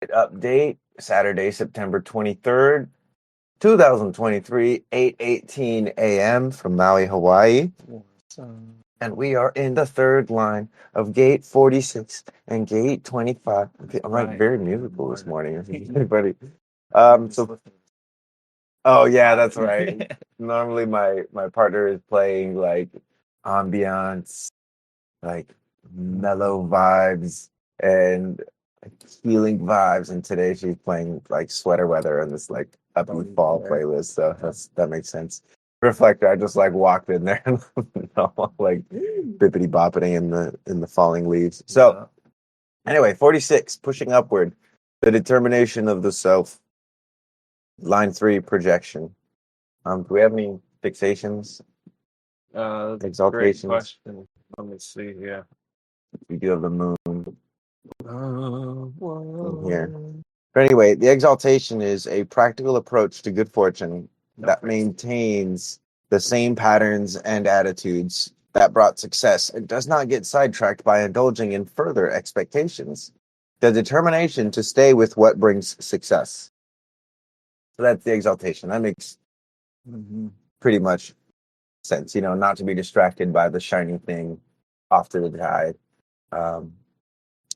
Update Saturday, September 23rd, 2023, 8:18 a.m. from Maui, Hawaii. And we are in the third line of gate 46 and gate 25. I'm like very musical this morning. Everybody. Oh yeah, that's right. Normally my partner is playing like ambiance, like mellow vibes and healing vibes, and today she's playing like sweater weather and this like upbeat fall playlist, so that makes sense. Reflector, I just like walked in there and like bippity boppity in the falling leaves. So anyway, 46, pushing upward, the determination of the self. Line 3, projection. Do we have any fixations? Great Exaltations? question. Let me see here. We do have the moon here. But anyway, the exaltation is a practical approach to good fortune that maintains the same patterns and attitudes that brought success and does not get sidetracked by indulging in further expectations. The determination to stay with what brings success. So that's the exaltation. That makes pretty much sense, not to be distracted by the shiny thing off to the side. And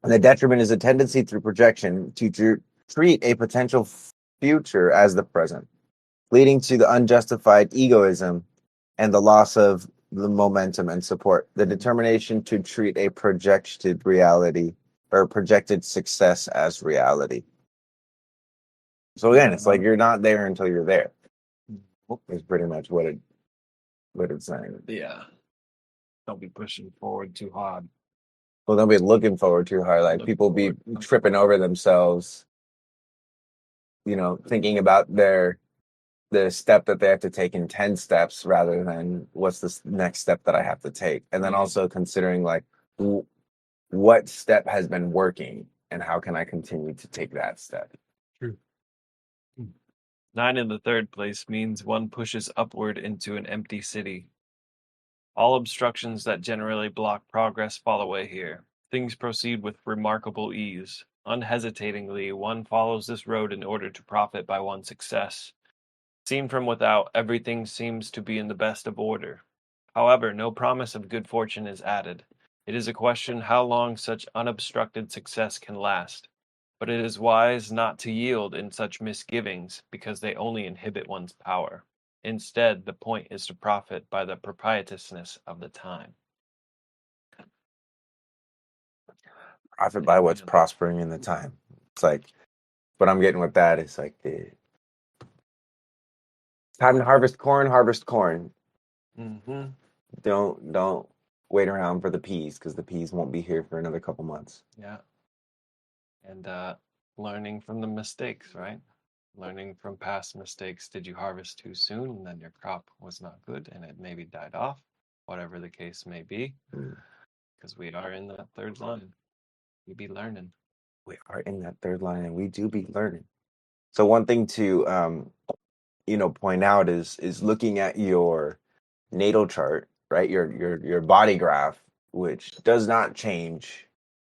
the detriment is a tendency through projection to treat a potential future as the present, leading to the unjustified egoism and the loss of the momentum and support. The determination to treat a projected reality or projected success as reality. So again, it's like you're not there until you're there. Is pretty much what it's saying. Yeah. Don't be pushing forward too hard. Well, don't be looking forward too hard. Like people be tripping over themselves, thinking about the step that they have to take in 10 steps rather than what's the next step that I have to take. And then also considering like what step has been working and how can I continue to take that step. True. 9 in the third place means one pushes upward into an empty city. All obstructions that generally block progress fall away here. Things proceed with remarkable ease. Unhesitatingly, one follows this road in order to profit by one's success. Seen from without, everything seems to be in the best of order. However, no promise of good fortune is added. It is a question how long such unobstructed success can last. But it is wise not to yield in such misgivings, because they only inhibit one's power. Instead, the point is to profit by the propitiousness of the time. Profit by what's prospering in the time. It's like, what I'm getting with that is like time to harvest corn, harvest corn. Mm-hmm. Don't wait around for the peas because the peas won't be here for another couple months. Yeah. And learning from the mistakes, right? Learning from past mistakes. Did you harvest too soon and then your crop was not good and it maybe died off? Whatever the case may be. Because we are in that third line. We be learning. We are in that third line and we do be learning. So one thing to point out is looking at your natal chart, right? Your body graph, which does not change.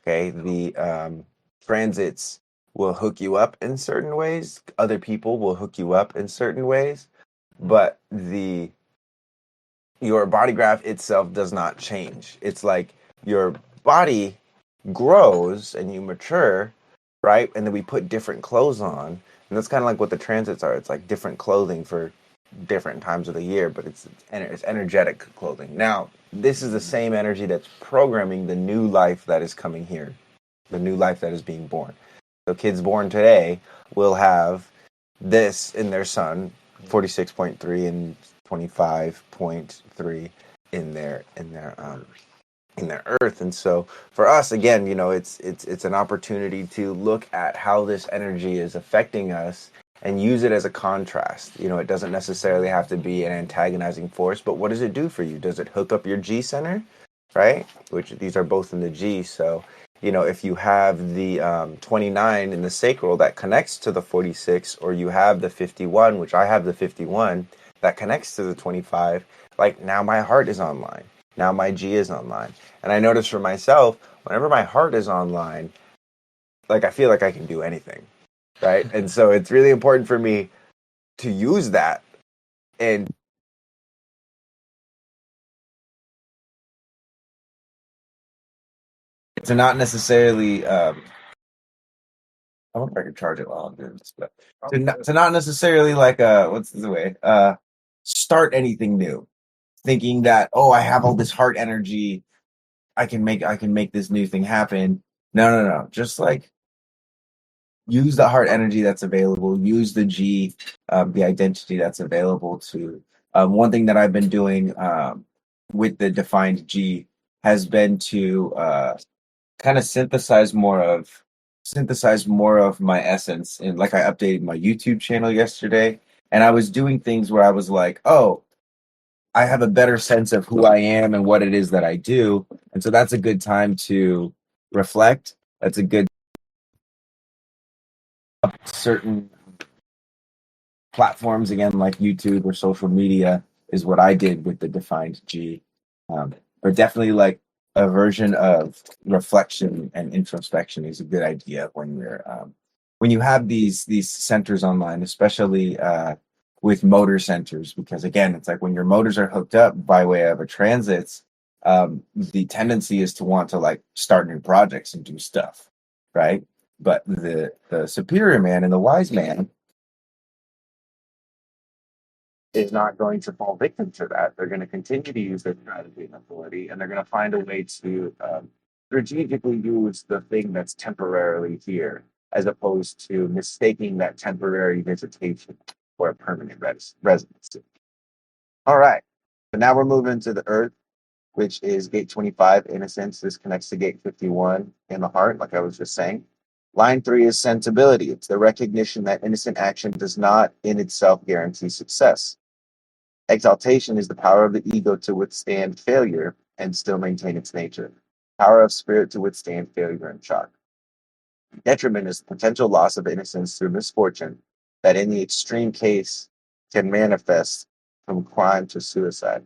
Okay. The transits will hook you up in certain ways. Other people will hook you up in certain ways, but your body graph itself does not change. It's like your body grows and you mature, right? And then we put different clothes on. And that's kind of like what the transits are. It's like different clothing for different times of the year, but it's energetic clothing. Now, this is the same energy that's programming the new life that is coming here, the new life that is being born. So kids born today will have this in their sun, 46.3 and 25.3 in their earth. And so for us, again, it's an opportunity to look at how this energy is affecting us and use it as a contrast. It doesn't necessarily have to be an antagonizing force, but what does it do for you? Does it hook up your G center, right? Which these are both in the G. So, if you have the 29 in the sacral that connects to the 46, or you have the 51, which I have the 51, that connects to the 25, like now my heart is online. Now my G is online. And I notice for myself, whenever my heart is online, like I feel like I can do anything, right? And so it's really important for me to use that and to not necessarily I wonder if I could charge it while I'm doing this, but to not necessarily like what's the way start anything new, thinking that, oh, I have all this heart energy, I can make this new thing happen. No. Just like use the heart energy that's available, use the G, the identity that's available to. One thing that I've been doing with the defined G has been to kind of synthesize more of my essence. And like I updated my YouTube channel yesterday, and I was doing things where I was like, oh, I have a better sense of who I am and what it is that I do. And so that's a good time to reflect. That's a good certain platforms again like YouTube or social media is what I did with the defined G. But definitely like a version of reflection and introspection is a good idea when you have these centers online, especially with motor centers, because again, it's like when your motors are hooked up by way of a transits, the tendency is to want to like start new projects and do stuff, right? But the superior man and the wise man is not going to fall victim to that. They're going to continue to use their strategy and authority, and they're going to find a way to strategically use the thing that's temporarily here, as opposed to mistaking that temporary visitation for a permanent residency. All right. So now we're moving to the earth, which is gate 25, innocence. This connects to gate 51 in the heart, like I was just saying. Line 3 is sensibility. It's the recognition that innocent action does not in itself guarantee success. Exaltation is the power of the ego to withstand failure and still maintain its nature. Power of spirit to withstand failure and shock. Detriment is the potential loss of innocence through misfortune that in the extreme case can manifest from crime to suicide.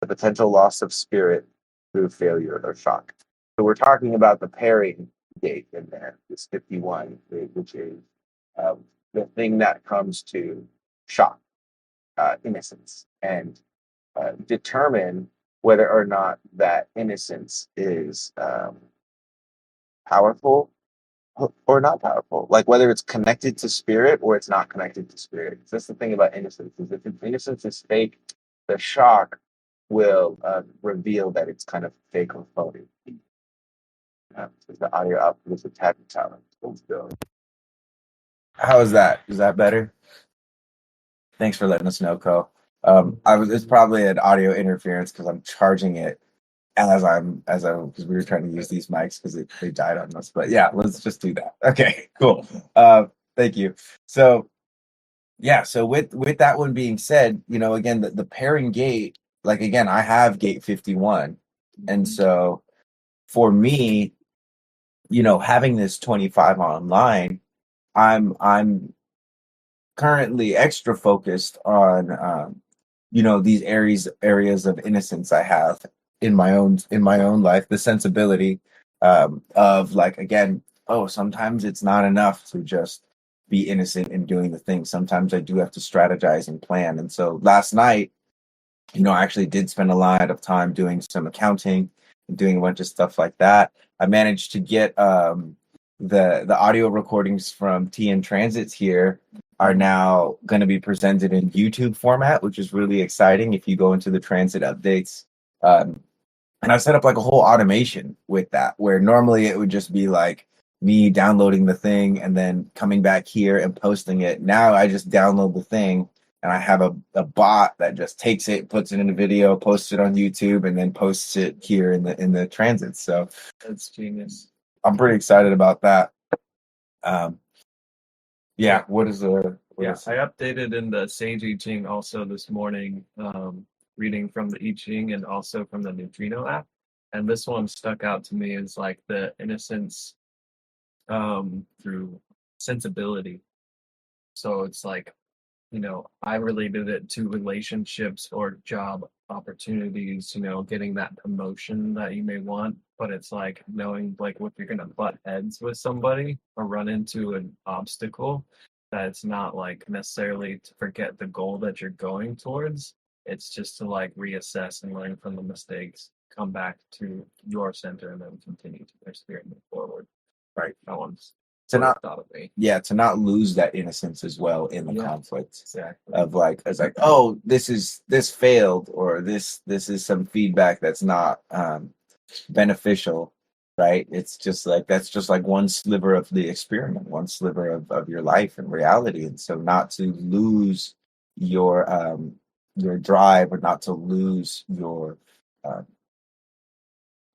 The potential loss of spirit through failure or shock. So we're talking about the pairing gate in there, this 51, which is the thing that comes to shock. Innocence and determine whether or not that innocence is powerful or not powerful, like whether it's connected to spirit or it's not connected to spirit. That's the thing about innocence, is if innocence is fake, the shock will reveal that it's kind of fake or phony. The audio output is a tapping challenge. How is that? Is that better? Thanks for letting us know, Co. It's probably an audio interference because I'm charging it because we were trying to use these mics because they died on us. But yeah, let's just do that. Okay, cool. Thank you. So yeah, so with that one being said, again, the pairing gate, like again, I have gate 51, and so for me, having this 25 online, I'm currently extra focused on these areas of innocence I have in my own life, the sensibility of like, again, oh, sometimes it's not enough to just be innocent in doing the thing. Sometimes I do have to strategize and plan. And so last night, I actually did spend a lot of time doing some accounting and doing a bunch of stuff like that. I managed to get the audio recordings from TN Transits here are now going to be presented in YouTube format, which is really exciting. If you go into the transit updates, and I've set up like a whole automation with that, where normally it would just be like me downloading the thing and then coming back here and posting it. Now I just download the thing and I have a bot that just takes it, puts it in a video, posts it on YouTube, and then posts it here in the transit. So That's genius. I'm pretty excited about that. Yeah, what is the? I updated in the Sage I Ching also this morning, reading from the I Ching and also from the Neutrino app. And this one stuck out to me as like the innocence through sensibility. So it's like, I related it to relationships or job opportunities, getting that promotion that you may want. but it's like knowing like if you're gonna butt heads with somebody or run into an obstacle, that it's not like necessarily to forget the goal that you're going towards. It's just to like reassess and learn from the mistakes, come back to your center, and then continue to persevere and move forward. Right. That one's To not, thought of me. yeah, to not lose that innocence as well in the Yeah. conflict Exactly. of like, it's like, oh, this failed, or this is some feedback that's not beneficial, right? It's just like, that's just like one sliver of the experiment, one sliver of your life and reality. And so not to lose your drive, or not to lose your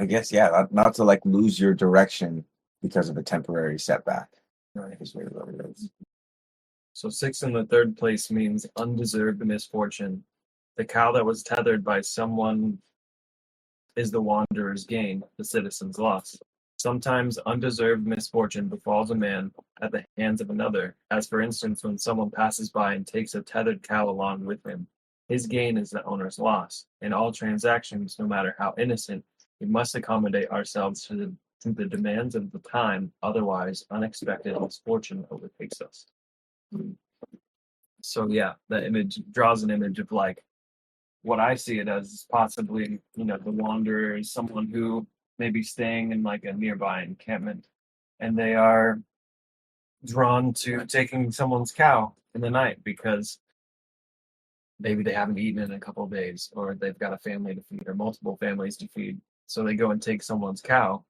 I guess, yeah, not to like lose your direction because of a temporary setback. Right. Is really what it is. So 6 in the third place means undeserved misfortune. The cow that was tethered by someone is the wanderer's gain, the citizen's loss. Sometimes undeserved misfortune befalls a man at the hands of another, as for instance when someone passes by and takes a tethered cow along with him. His gain is the owner's loss. In all transactions, no matter how innocent, we must accommodate ourselves to the demands of the time, otherwise unexpected misfortune overtakes us. So yeah, the image draws an image of like what I see it as possibly, the wanderer is someone who may be staying in like a nearby encampment, and they are drawn to taking someone's cow in the night because maybe they haven't eaten in a couple of days, or they've got a family to feed, or multiple families to feed. So they go and take someone's cow,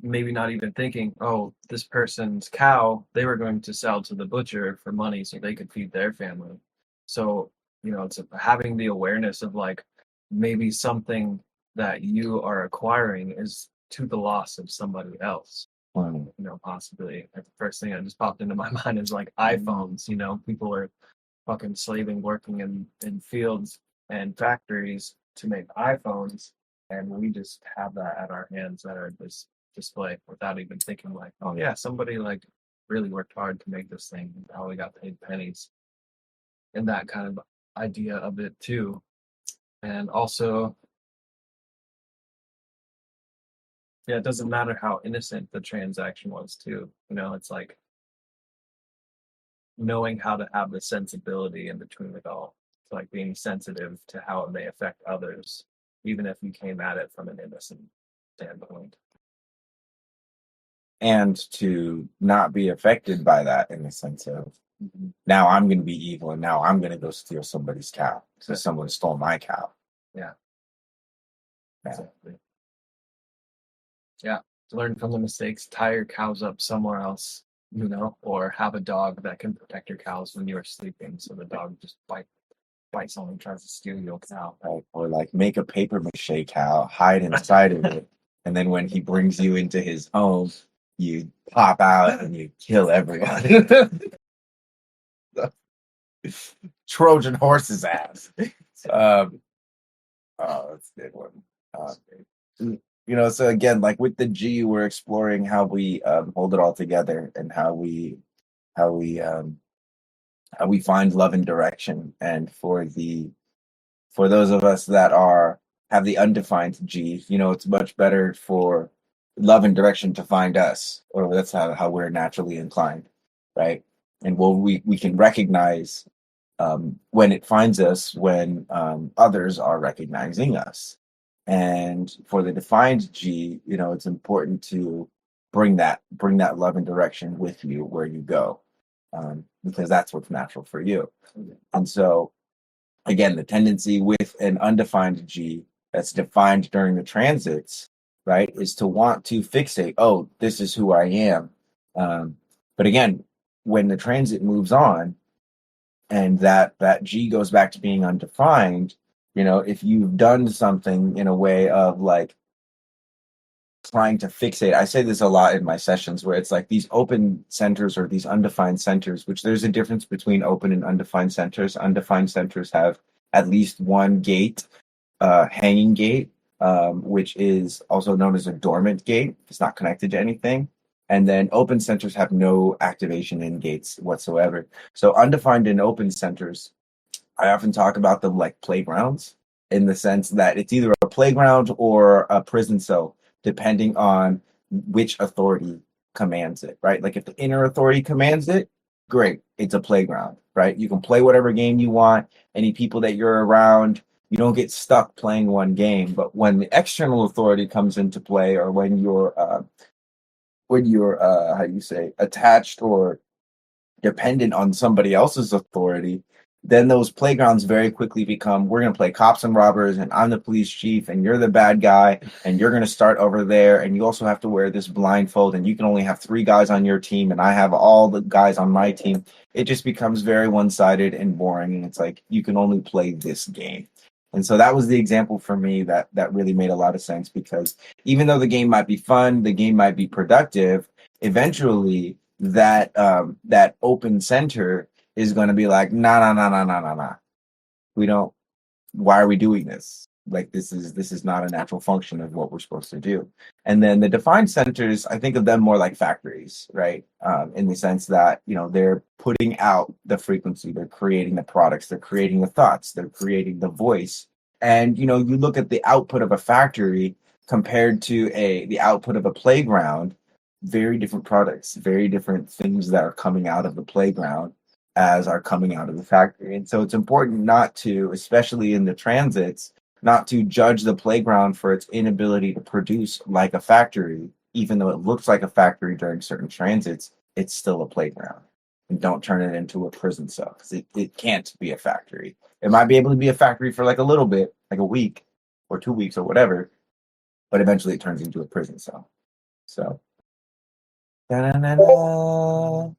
maybe not even thinking, oh, this person's cow, they were going to sell to the butcher for money so they could feed their family. So, it's having the awareness of like maybe something that you are acquiring is to the loss of somebody else. Possibly. Like the first thing that just popped into my mind is like iPhones. People are fucking slaving, working in fields and factories to make iPhones, and we just have that at our hands at our display without even thinking like, oh yeah, somebody like really worked hard to make this thing and probably got paid pennies, and that kind of idea of it too. And also, yeah, it doesn't matter how innocent the transaction was too. It's like knowing how to have the sensibility in between it all. It's like being sensitive to how it may affect others, even if you came at it from an innocent standpoint. And to not be affected by that in the sense of, now I'm going to be evil, and now I'm going to go steal somebody's cow because someone stole my cow. Yeah. Exactly. Yeah. Learn from the mistakes, tie your cows up somewhere else, or have a dog that can protect your cows when you're sleeping, so the dog just bites someone and tries to steal your cow. Right. Or like make a paper mache cow, hide inside of it, and then when he brings you into his home, you pop out and you kill everyone. Trojan horse's ass. Oh, that's a good one. So again, like with the G, we're exploring how we hold it all together, and how we find love and direction. And for those of us that have the undefined G, it's much better for love and direction to find us, or that's how we're naturally inclined, right? And we can recognize when it finds us, when others are recognizing us. And for the defined G, it's important to bring that love and direction with you where you go, because that's what's natural for you. And so, again, the tendency with an undefined G that's defined during the transits, right, is to want to fixate, oh, this is who I am. But again, when the transit moves on, and that G goes back to being undefined, if you've done something in a way of like trying to fixate, I say this a lot in my sessions, where it's like these open centers or these undefined centers, which there's a difference between open and undefined centers. Undefined centers have at least one gate, hanging gate, which is also known as a dormant gate. It's not connected to anything. And then open centers have no activation in gates whatsoever. So undefined and open centers, I often talk about them like playgrounds, in the sense that it's either a playground or a prison cell, depending on which authority commands it, right? Like if the inner authority commands it, great, it's a playground, right? You can play whatever game you want. Any people that you're around, you don't get stuck playing one game. But when the external authority comes into play, or when you're how do you say, attached or dependent on somebody else's authority, then those playgrounds very quickly become, we're going to play cops and robbers, and I'm the police chief and you're the bad guy, and you're going to start over there, and you also have to wear this blindfold, and you can only have 3 guys on your team and I have all the guys on my team. It just becomes very one-sided and boring, and it's like you can only play this game. And so that was the example for me that really made a lot of sense, because even though the game might be fun, the game might be productive, eventually that that open center is going to be like, nah. We don't. Why are we doing this? Like this is not a natural function of what we're supposed to do. And then the defined centers, I think of them more like factories, right? In the sense that, you know, they're putting out the frequency, they're creating the products, they're creating the thoughts, they're creating the voice. And you know, you look at the output of a factory compared to the output of a playground, very different products, very different things that are coming out of the playground as are coming out of the factory. And so it's important not to, especially in the transits, not to judge the playground for its inability to produce like a factory. Even though it looks like a factory during certain transits, it's still a playground. And don't turn it into a prison cell, because it can't be a factory. It might be able to be a factory for like a little bit, like a week or 2 weeks or whatever, but eventually it turns into a prison cell. So, da-da-da-da.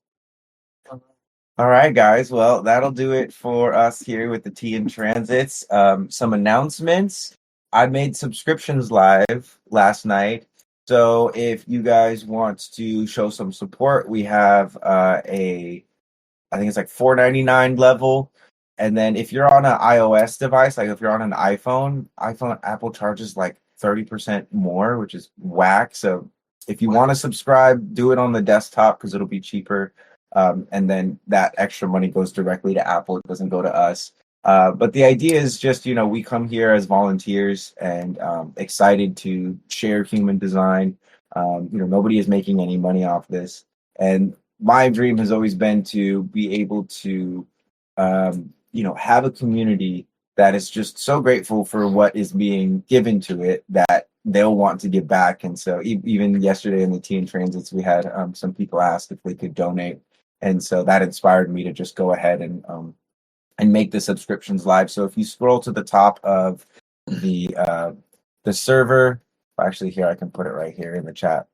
All right, guys. Well, that'll do it for us here with the T in Transits. Some announcements. I made subscriptions live last night. So if you guys want to show some support, we have I think it's like $4.99 level. And then if you're on an iOS device, like if you're on an iPhone, Apple charges like 30% more, which is whack. So if you want to subscribe, do it on the desktop because it'll be cheaper. And then that extra money goes directly to Apple. It doesn't go to us. But the idea is just, you know, we come here as volunteers and excited to share human design. You know, nobody is making any money off this. And my dream has always been to be able to, you know, have a community that is just so grateful for what is being given to it that they'll want to give back. And so even yesterday in the Teen Transits, we had some people ask if they could donate. And so that inspired me to just go ahead and make the subscriptions live. So if you scroll to the top of the server, actually here I can put it right here in the chat.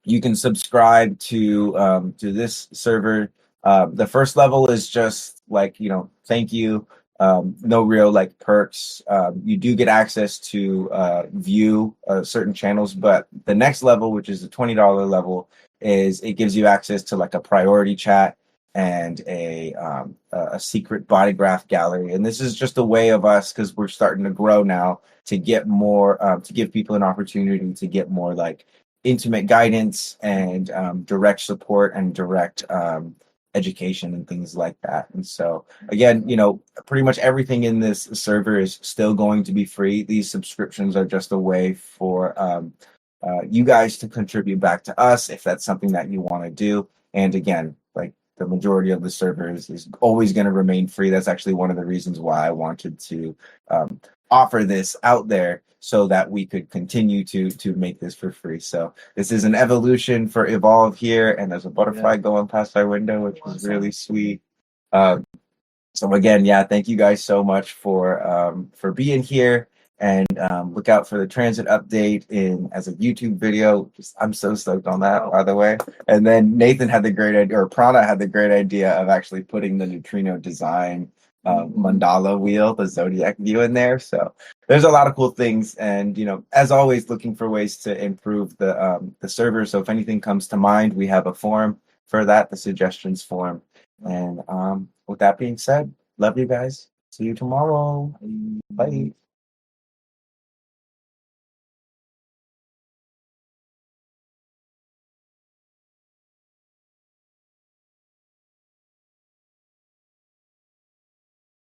You can subscribe to this server. The first level is just like, you know, thank you. No real like perks. You do get access to view certain channels, but the next level, which is the $20 level, is it gives you access to like a priority chat and a secret body graph gallery. And this is just a way of us, because we're starting to grow now, to get more, to give people an opportunity to get more like intimate guidance and direct support and direct education and things like that. And so again, you know, pretty much everything in this server is still going to be free. These subscriptions are just a way for you guys to contribute back to us if that's something that you want to do. And again, like the majority of the servers is always going to remain free. That's actually one of the reasons why I wanted to offer this out there, so that we could continue to make this for free. So this is an evolution for Evolve here, and there's a butterfly going past our window, which is really sweet. So again, yeah, thank you guys so much for being here, and look out for the transit update as a YouTube video. I'm so stoked on that, by the way. And then Nathan had the great idea, or Prana had the great idea of actually putting the neutrino design mandala wheel, the zodiac view in there. So there's a lot of cool things, and you know, as always, looking for ways to improve the server. So if anything comes to mind, we have a form for that, the suggestions form. And with that being said, love you guys. See you tomorrow. Bye.